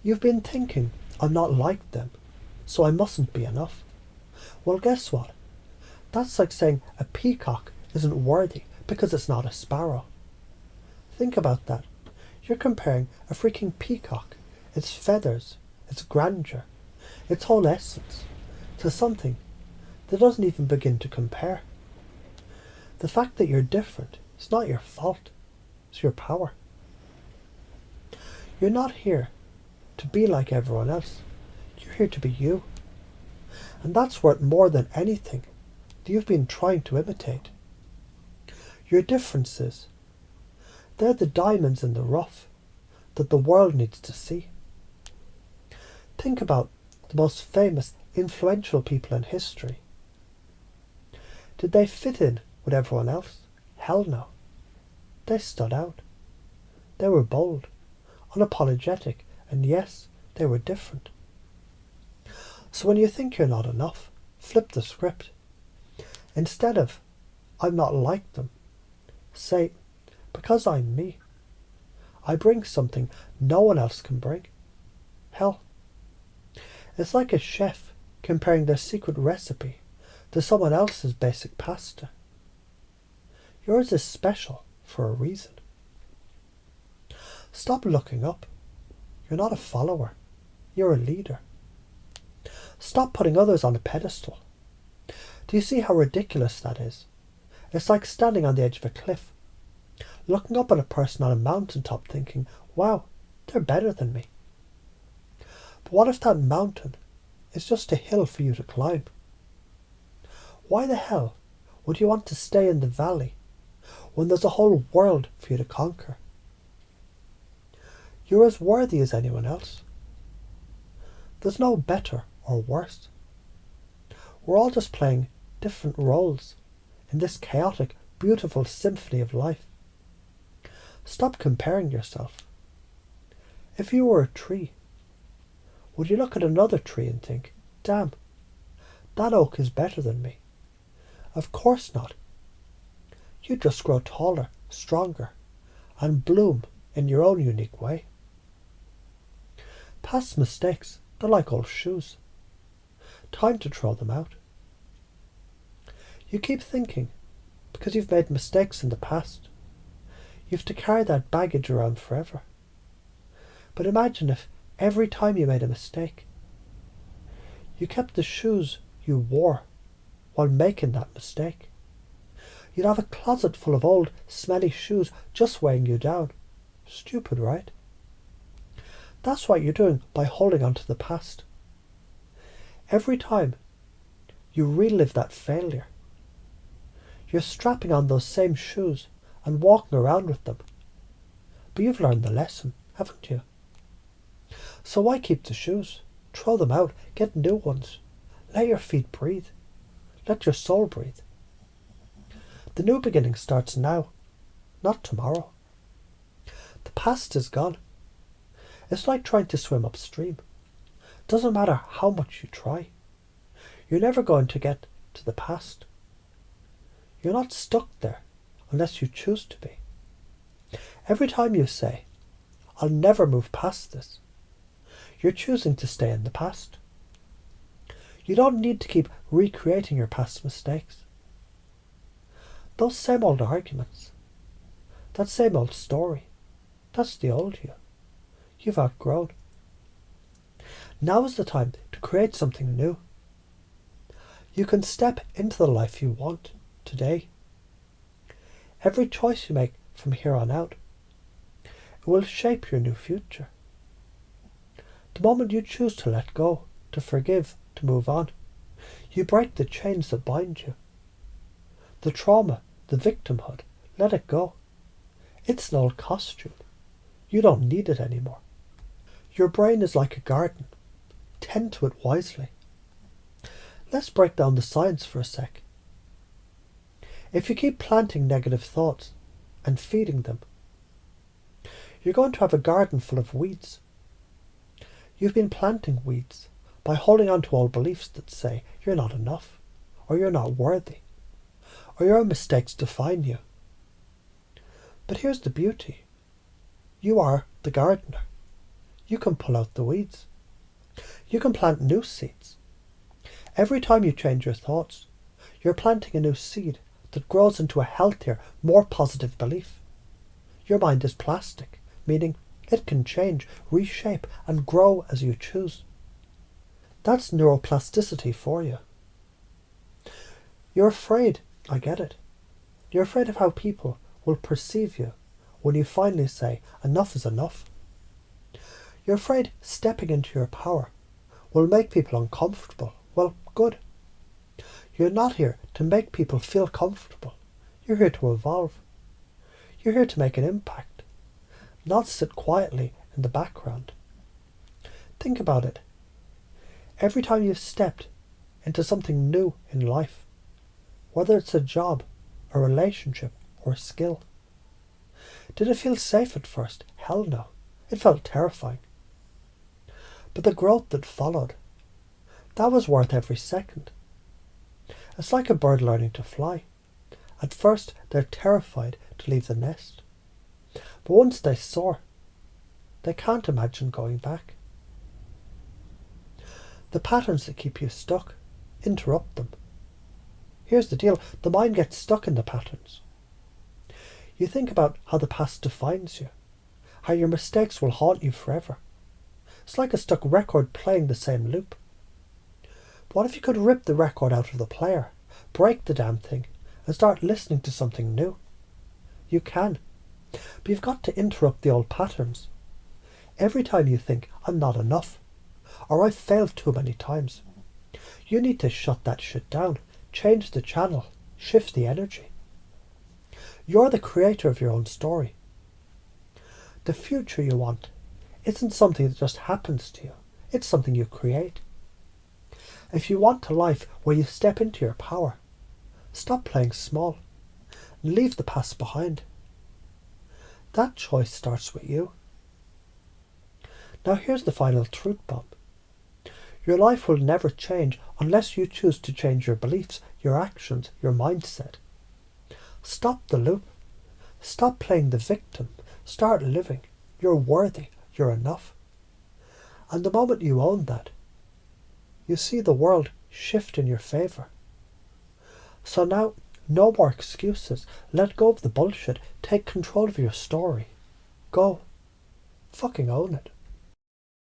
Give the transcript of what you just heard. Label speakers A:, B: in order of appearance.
A: You've been thinking, I'm not like them, so I mustn't be enough. Well, guess what? That's like saying a peacock isn't worthy because it's not a sparrow. Think about that. You're comparing a freaking peacock, its feathers, its grandeur, its whole essence, to something that doesn't even begin to compare. The fact that you're different is not your fault, it's your power. You're not here to be like everyone else. You're here to be you. And that's worth more than anything that you've been trying to imitate. Your differences, they're the diamonds in the rough that the world needs to see. Think about the most famous, influential people in history. Did they fit in with everyone else? Hell no. They stood out. They were bold, unapologetic, and yes, they were different. So when you think you're not enough, flip the script. Instead of, I'm not like them, say, because I'm me, I bring something no one else can bring. Hell, it's like a chef comparing their secret recipe to someone else's basic pasta. Yours is special for a reason. Stop looking up. You're not a follower. You're a leader. Stop putting others on a pedestal. Do you see how ridiculous that is? It's like standing on the edge of a cliff, looking up at a person on a mountaintop thinking, wow, they're better than me. But what if that mountain is just a hill for you to climb? Why the hell would you want to stay in the valley when there's a whole world for you to conquer? You're as worthy as anyone else. There's no better or worse. We're all just playing different roles in this chaotic, beautiful symphony of life. Stop comparing yourself. If you were a tree, would you look at another tree and think, damn, that oak is better than me? Of course not. You just grow taller, stronger, and bloom in your own unique way. Past mistakes, they're like old shoes. Time to throw them out. You keep thinking, because you've made mistakes in the past, you have to carry that baggage around forever. But imagine if every time you made a mistake, you kept the shoes you wore while making that mistake. You'd have a closet full of old, smelly shoes just weighing you down. Stupid, right? That's what you're doing by holding on to the past. Every time you relive that failure, you're strapping on those same shoes and walking around with them. But you've learned the lesson, haven't you? So why keep the shoes? Throw them out, get new ones. Let your feet breathe. Let your soul breathe. The new beginning starts now, not tomorrow. The past is gone. It's like trying to swim upstream. Doesn't matter how much you try. You're never going to get to the past. You're not stuck there unless you choose to be. Every time you say, I'll never move past this, you're choosing to stay in the past. You don't need to keep recreating your past mistakes. Those same old arguments, that same old story, that's the old you. You've outgrown. Now is the time to create something new. You can step into the life you want today. Every choice you make from here on out, it will shape your new future. The moment you choose to let go, to forgive, to move on, you break the chains that bind you. The trauma, the victimhood, let it go. It's an old costume. You don't need it anymore. Your brain is like a garden. Tend to it wisely. Let's break down the science for a sec. If you keep planting negative thoughts and feeding them, you're going to have a garden full of weeds. You've been planting weeds by holding on to old beliefs that say you're not enough, or you're not worthy, or your own mistakes define you. But here's the beauty. You are the gardener. You can pull out the weeds. You can plant new seeds. Every time you change your thoughts, you're planting a new seed that grows into a healthier, more positive belief. Your mind is plastic, meaning it can change, reshape, and grow as you choose. That's neuroplasticity for you. You're afraid, I get it. You're afraid of how people will perceive you when you finally say enough is enough. You're afraid stepping into your power will make people uncomfortable. Well, good. You're not here to make people feel comfortable. You're here to evolve. You're here to make an impact, not sit quietly in the background. Think about it. Every time you've stepped into something new in life, whether it's a job, a relationship, or a skill, did it feel safe at first? Hell no. It felt terrifying. But the growth that followed, that was worth every second. It's like a bird learning to fly. At first, they're terrified to leave the nest. But once they soar, they can't imagine going back. The patterns that keep you stuck, interrupt them. Here's the deal, the mind gets stuck in the patterns. You think about how the past defines you, how your mistakes will haunt you forever. It's like a stuck record playing the same loop. But what if you could rip the record out of the player, break the damn thing, and start listening to something new? You can. But you've got to interrupt the old patterns. Every time you think, I'm not enough, or I've failed too many times, you need to shut that shit down, change the channel, shift the energy. You're the creator of your own story. The future you want isn't something that just happens to you. It's something you create. If you want a life where you step into your power, stop playing small and leave the past behind. That choice starts with you. Now here's the final truth bomb. Your life will never change unless you choose to change your beliefs, your actions, your mindset. Stop the loop. Stop playing the victim. Start living. You're worthy. You're enough. And the moment you own that, you see the world shift in your favour. So now, no more excuses. Let go of the bullshit. Take control of your story. Go. Fucking own it.